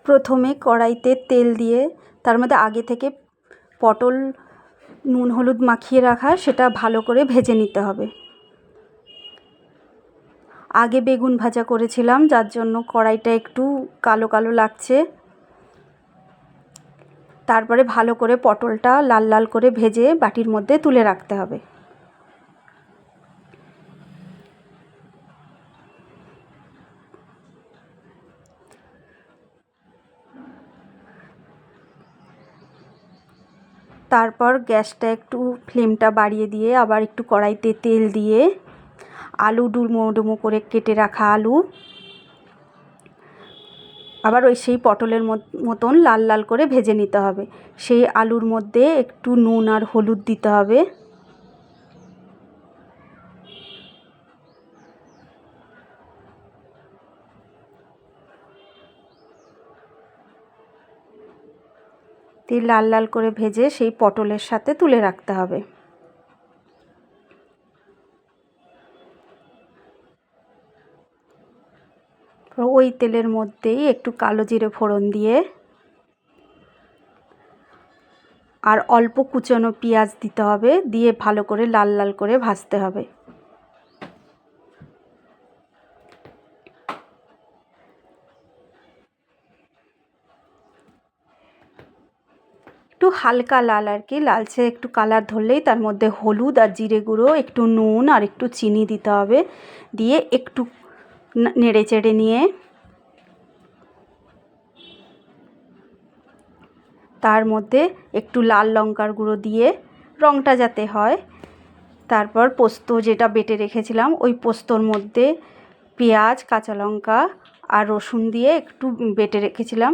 প্রথমে কড়াইতে তেল দিয়ে তার মধ্যে আগে থেকে পটল নুন হলুদ মাখিয়ে রাখা সেটা ভালো করে ভেজে নিতে হবে। আগে বেগুন ভাজা করেছিলাম, যার জন্য কড়াইটা একটু কালো কালো লাগছে। তারপরে ভালো করে পটলটা লাল লাল করে ভেজে বাটির মধ্যে তুলে রাখতে হবে। তারপর গ্যাসটা একটু ফ্লেমটা বাড়িয়ে দিয়ে আবার একটু কড়াইতে তেল দিয়ে আলু ডুমো ডুমো করে কেটে রাখা আলু আবার সেই পটলের মতন লাল লাল করে ভেজে নিতে হবে। সেই আলুর মধ্যে একটু নুন আর হলুদ দিতে হবে। দিয়ে লাল লাল করে ভেজে সেই পটলের সাথে তুলে রাখতে হবে। ওই তেলের মধ্যেই একটু কালো জিরে ফোড়ন দিয়ে আর অল্প কুচনো পেঁয়াজ দিতে হবে, দিয়ে ভালো করে লাল লাল করে ভাজতে হবে। একটু হালকা লাল আর কি, লালচে একটু কালার ধরলেই তার মধ্যে হলুদ আর জিরে গুঁড়ো, একটু নুন আর একটু চিনি দিতে হবে। দিয়ে একটু নেড়ে চেড়ে নিয়ে তার মধ্যে একটু লাল লঙ্কার গুঁড়ো দিয়ে রঙটা যাতে হয়, তারপর পোস্ত যেটা বেটে রেখেছিলাম ওই পোস্তর মধ্যে পেঁয়াজ কাঁচা লঙ্কা আর রসুন দিয়ে একটু বেটে রেখেছিলাম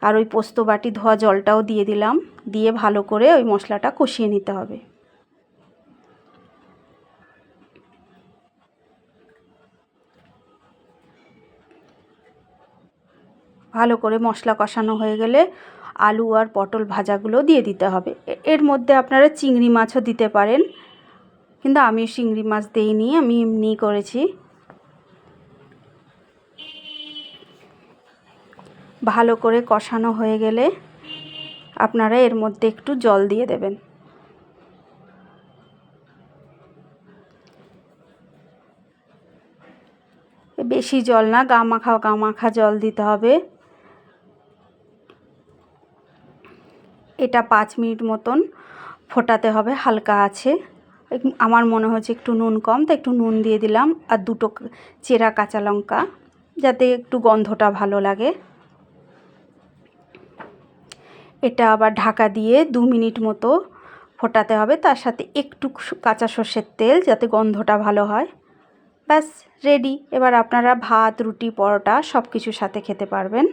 আর ওই পোস্ত বাটি ধোয়া জলটাও দিয়ে দিলাম। দিয়ে ভালো করে ওই মশলাটা কষিয়ে নিতে হবে। ভালো করে মশলা কষানো হয়ে গেলে আলু আর পটল ভাজাগুলো দিয়ে দিতে হবে। এর মধ্যে আপনারা চিংড়ি মাছও দিতে পারেন, কিন্তু আমি চিংড়ি মাছ দিইনি, আমি এমনি করেছি। ভালো করে কষানো হয়ে গেলে আপনারা এর মধ্যে একটু জল দিয়ে দেবেন। বেশি জল না, গা মাখা জল দিতে হবে। এটা 5 মিনিট মতন ফোটাতে হবে হালকা আছে। আমার মনে হচ্ছে একটু নুন কম, তাই একটু নুন দিয়ে দিলাম আর 2টো চেরা কাঁচা লঙ্কা, যাতে একটু গন্ধটা ভালো লাগে। এটা আবার ঢাকা দিয়ে 2 মিনিট মতো ফোটাতে হবে, তার সাথে একটু কাঁচা সর্ষের তেল, যাতে গন্ধটা ভালো হয়। ব্যাস রেডি। এবার আপনারা ভাত রুটি পরোটা সব কিছুর সাথে খেতে পারবেন।